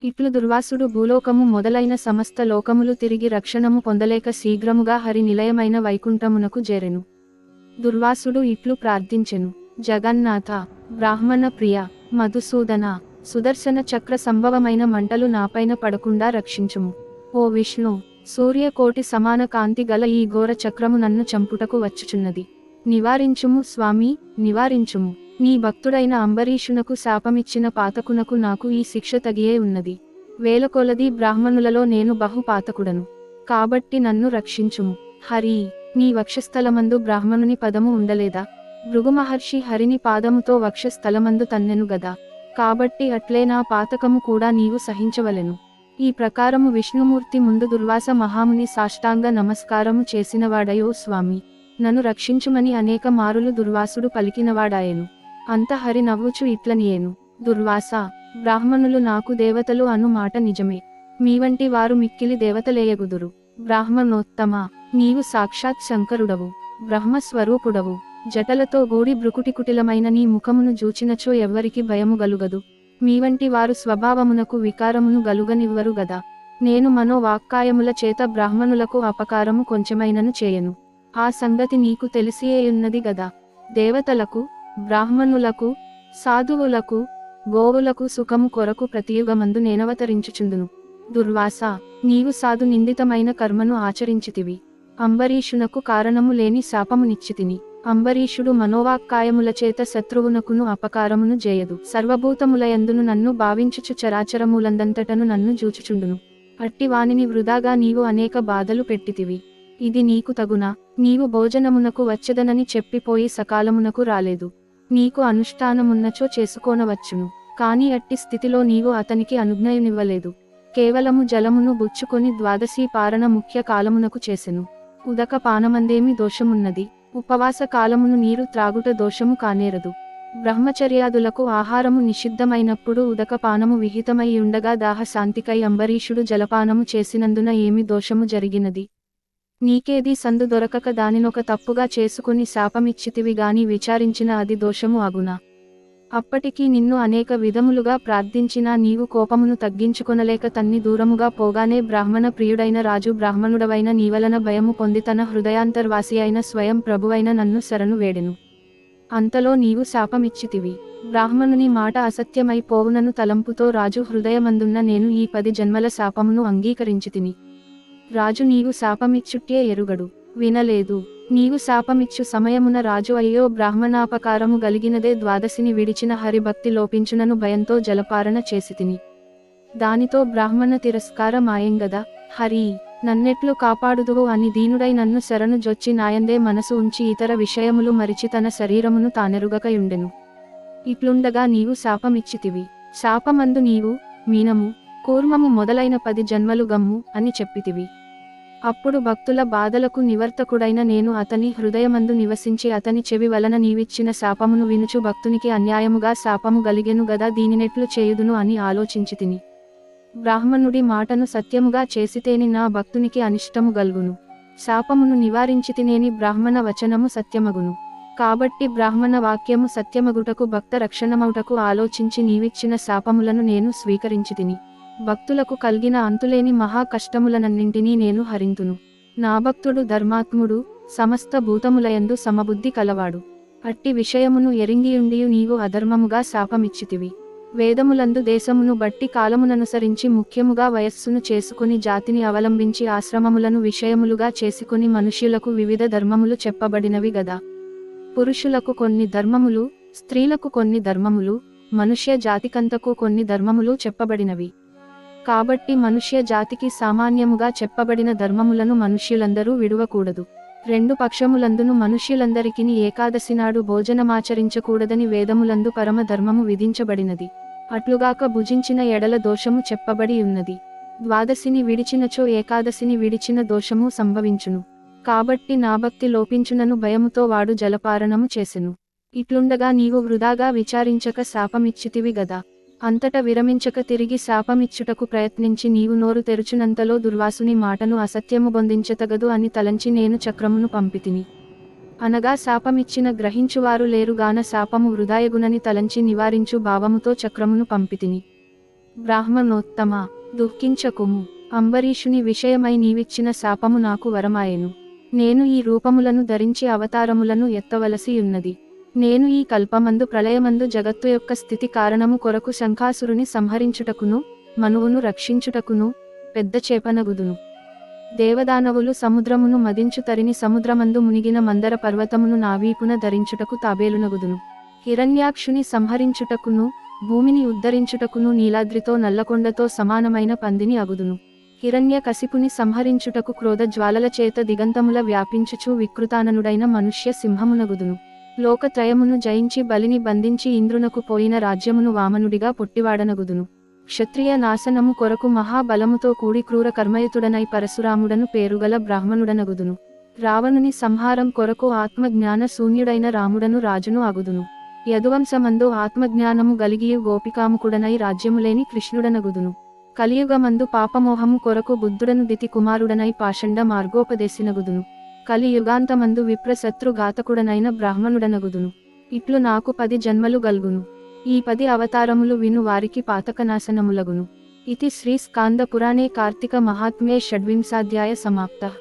ఇట్లు దుర్వాసుడు భూలోకము మొదలైన సమస్త లోకములు తిరిగి రక్షణము పొందలేక శీఘ్రముగా హరి నిలయమైన వైకుంఠమునకు చేరెను. దుర్వాసుడు ఇట్లు ప్రార్థించెను. జగన్నాథ, బ్రాహ్మణ ప్రియ, మధుసూదన, సుదర్శన చక్ర సంభవమైన మంటలు నాపైన పడకుండా రక్షించుము. ఓ విష్ణు, సూర్యకోటి సమాన కాంతి గల ఈ ఘోర చక్రము నన్ను చంపుటకు వచ్చుచున్నది. నివారించుము స్వామి, నివారించుము. నీ భక్తుడైన అంబరీషునకు శాపమిచ్చిన పాతకునకు నాకు ఈ శిక్ష తగియే ఉన్నది. వేలకొలది బ్రాహ్మణులలో నేను బహు పాతకుడను. కాబట్టి నన్ను రక్షించుము. హరి, నీ వక్షస్థలమందు బ్రాహ్మణుని పదము ఉండలేదా? భృగుమహర్షి హరిని పాదముతో వక్షస్థలమందు తన్నెను గదా. కాబట్టి అట్లే నా పాతకము కూడా నీవు సహించవలెను. ఈ ప్రకారము విష్ణుమూర్తి ముందు దుర్వాస మహాముని సాష్టాంగ నమస్కారము చేసినవాడయో స్వామి, నన్ను రక్షించుమని అనేక మారులు దుర్వాసుడు పలికినవాడాయెను. అంత హరి నవ్వుచు ఇట్లనియేను. దుర్వాస, బ్రాహ్మణులు నాకు దేవతలు అను మాట నిజమే. మీవంటి వారు మిక్కిలి దేవతలేయగుదురు. బ్రాహ్మణోత్తమ, నీవు సాక్షాత్ శంకరుడవు, బ్రహ్మస్వరూపుడవు. జటలతో గూడి భృకుటికుటిలమైన నీ ముఖమును జూచినచో ఎవ్వరికి భయము గలుగదు. మీవంటి వారు స్వభావమునకు వికారమును గలుగనివ్వరు గదా. నేను మనోవాక్కాయముల చేత బ్రాహ్మణులకు అపకారము కొంచెమైనను చేయను. ఆ సంగతి నీకు తెలిసియేయున్నది గదా. దేవతలకు, బ్రాహ్మణులకు, సాధువులకు, గోవులకు సుఖము కొరకు ప్రతియుగమందు నేనవతరించుచుందును. దుర్వాస, నీవు సాధు నిందితమైన కర్మను ఆచరించితివి. అంబరీషునకు కారణము లేని శాపమునిచ్చితిని. అంబరీషుడు మనోవాక్కాయముల చేత శత్రువునకును అపకారమును చేయదు. సర్వభూతములయందును నన్ను భావించుచు చరాచరములందంతటను నన్ను జూచుచుండును. అట్టి వానిని వృధాగా నీవు అనేక బాధలు పెట్టితివి. ఇది నీకు తగునా? నీవు భోజనమునకు వచ్చెదనని చెప్పిపోయి సకాలమునకు రాలేదు. నీకు అనుష్ఠానమున్నచో చేసుకోనవచ్చును. కాని అట్టి స్థితిలో నీవు అతనికి అనుజ్ఞయునివ్వలేదు. కేవలము జలమును బుచ్చుకొని ద్వాదశీ పారణ ముఖ్య కాలమునకు చేసెను. ఉదక పానమందేమి దోషమున్నది? ఉపవాస కాలమును నీరు త్రాగుట దోషము కానేరదు. బ్రహ్మచర్యాదులకు ఆహారము నిషిద్ధమైనప్పుడు ఉదక పానము విహితమై ఉండగా దాహశాంతికై అంబరీషుడు జలపానము చేసినందున ఏమి దోషము జరిగినది? నీకేది సందు దొరకక దానినొక తప్పుగా చేసుకుని శాపమిచ్చితివి గాని విచారించిన అది దోషము అగునా? అప్పటికీ నిన్ను అనేక విధములుగా ప్రార్థించినా నీవు కోపమును తగ్గించుకొనలేక తన్ని దూరముగా పోగానే బ్రాహ్మణ ప్రియుడైన రాజు బ్రాహ్మణుడవైన నీవలన భయము పొంది తన హృదయాంతర్వాసి అయిన స్వయం ప్రభువైన నన్ను శరణు వేడెను. అంతలో నీవు శాపమిచ్చితివి. బ్రాహ్మణుని మాట అసత్యమై పోవునను తలంపుతో రాజు హృదయమందున్న నేను ఈ 10 జన్మల శాపమును అంగీకరించితిని. రాజు నీవు శాపమిచ్చుట్టే ఎరుగడు, వినలేదు. నీవు శాపమిచ్చు సమయమున రాజు అయ్యో బ్రాహ్మణాపకారము గలిగినదే ద్వాదశిని విడిచిన హరిభక్తి లోపించునను భయంతో జలపారణ చేసితిని. దానితో బ్రాహ్మణ తిరస్కారమాయంగదా. హరి, నన్నెట్లు కాపాడుదువు అని దీనుడై నన్ను శరణు జొచ్చి నాయందే మనసు ఉంచి ఇతర విషయములు మరిచి తన శరీరమును తానెరుగకయుండెను. ఇట్లుండగా నీవు శాపమిచ్చితివి. శాపమందు నీవు మీనము, కూర్మము మొదలైన 10 జన్మలు గమ్ము అని చెప్పితివి. అప్పుడు భక్తుల బాధలకు నివర్తకుడైన నేను అతని హృదయమందు నివసించి అతని చెవి వలన నీవిచ్చిన శాపమును వినుచు భక్తునికి అన్యాయముగా శాపము గలిగెను గదా, దీనినెట్లు చేయుదును అని ఆలోచించితిని. బ్రాహ్మణుడి మాటను సత్యముగా చేసితేని నా భక్తునికి అనిష్టము గల్గును. శాపమును నివారించితినేని బ్రాహ్మణ వచనము సత్యమగును. కాబట్టి బ్రాహ్మణ వాక్యము సత్యమగుటకు భక్త రక్షణమౌటకు ఆలోచించి నీవిచ్చిన శాపములను నేను స్వీకరించితిని. భక్తులకు కల్గిన అంతులేని మహా కష్టములనన్నింటినీ నేను హరింతును. నా భక్తుడు ధర్మాత్ముడు, సమస్త భూతములయందు సమబుద్ధి కలవాడు. అట్టి విషయమును ఎరింగియుండియు నీవు అధర్మముగా శాపమిచ్చితివి. వేదములందు దేశమును బట్టి కాలముననుసరించి ముఖ్యముగా వయస్సును చేసుకుని జాతిని అవలంబించి ఆశ్రమములను విషయములుగా చేసుకుని మనుష్యులకు వివిధ ధర్మములు చెప్పబడినవి గదా. పురుషులకు కొన్ని ధర్మములు, స్త్రీలకు కొన్ని ధర్మములు, మనుష్య జాతికంతకు కొన్ని ధర్మములు చెప్పబడినవి. కాబట్టి మనుష్య జాతికి సామాన్యముగా చెప్పబడిన ధర్మములను మనుష్యులందరూ విడువకూడదు. 2 పక్షములందును మనుష్యులందరికిని ఏకాదశినాడు భోజనమాచరించకూడదని వేదములందు పరమ ధర్మము విధించబడినది. అట్లుగాక భుజించిన ఎడల దోషము చెప్పబడి ఉన్నది. ద్వాదశిని విడిచినచో ఏకాదశిని విడిచిన దోషము సంభవించును. కాబట్టి నా భక్తి లోపించునను భయముతో వాడు జలపారణము చేసెను. ఇట్లుండగా నీవు వృధాగా విచారించక శాపమిచ్చితివి గదా. అంతట విరమించక తిరిగి శాపమిచ్చుటకు ప్రయత్నించి నీవు నోరు తెరుచునంతలో దుర్వాసుని మాటను అసత్యము బొందించతగదు అని తలంచి నేను చక్రమును పంపితిని. అనగా శాపమిచ్చిన గ్రహించువారు లేరుగాన శాపము వృధాయగునని తలంచి నివారించు భావముతో చక్రమును పంపితిని. బ్రాహ్మణోత్తమ, దుఃఖించకుము. అంబరీషుని విషయమై నీవిచ్చిన శాపము నాకు వరమాయెను. నేను ఈ రూపములను ధరించి అవతారములను ఎత్తవలసి ఉన్నది. నేను ఈ కల్పమందు ప్రళయమందు జగత్తు యొక్క స్థితి కారణము కొరకు శంఖాసురుని సంహరించుటకును, మనువును రక్షించుటకును పెద్ద చేపనగుదును. దేవదానవులు సముద్రమును మదించు తరిని సముద్రమందు మునిగిన మందర పర్వతమును నా వీపున ధరించుటకు తాబేలునగుదును. హిరణ్యాక్షుని సంహరించుటకును, భూమిని ఉద్ధరించుటకును నీలాద్రితో నల్లకొండతో సమానమైన పందిని అగుదును. హిరణ్య కశిపుని సంహరించుటకు క్రోధ జ్వాలల చేత దిగంతముల వ్యాపించుచు వికృతాననుడైన మనుష్య సింహమునగుదును. లోకత్రయమును జయించి బలిని బంధించి ఇంద్రునకు పోయిన రాజ్యమును వామనుడిగా పొట్టివాడనగుదును. క్షత్రియ నాశనము కొరకు మహాబలముతో కూడి క్రూర కర్మయుతుడనై పరశురాముడను పేరుగల బ్రాహ్మణుడనగుదును. రావణుని సంహారం కొరకు ఆత్మజ్ఞాన శూన్యుడైన రాముడను రాజును అగుదును. యదువంశమందు ఆత్మజ్ఞానము గలిగియు గోపికాముకుడనై రాజ్యములేని కృష్ణుడనగుదును. కలియుగమందు పాపమోహము కొరకు బుద్ధుడను దితి కుమారుడనై పాషండ మార్గోపదేశినగుదును. కలియుగాంతమందు విప్రశత్రు ఘాతకుడనైన బ్రాహ్మణుడనగుదును. ఇట్లు నాకు 10 జన్మలు గల్గును. ఈ 10 అవతారములు విను వారికి పాతకనాశనములగును. ఇతి శ్రీ స్కాంద పురాణే కార్తీక మహాత్మ్యే షడ్వింశాధ్యాయ సమాప్తః.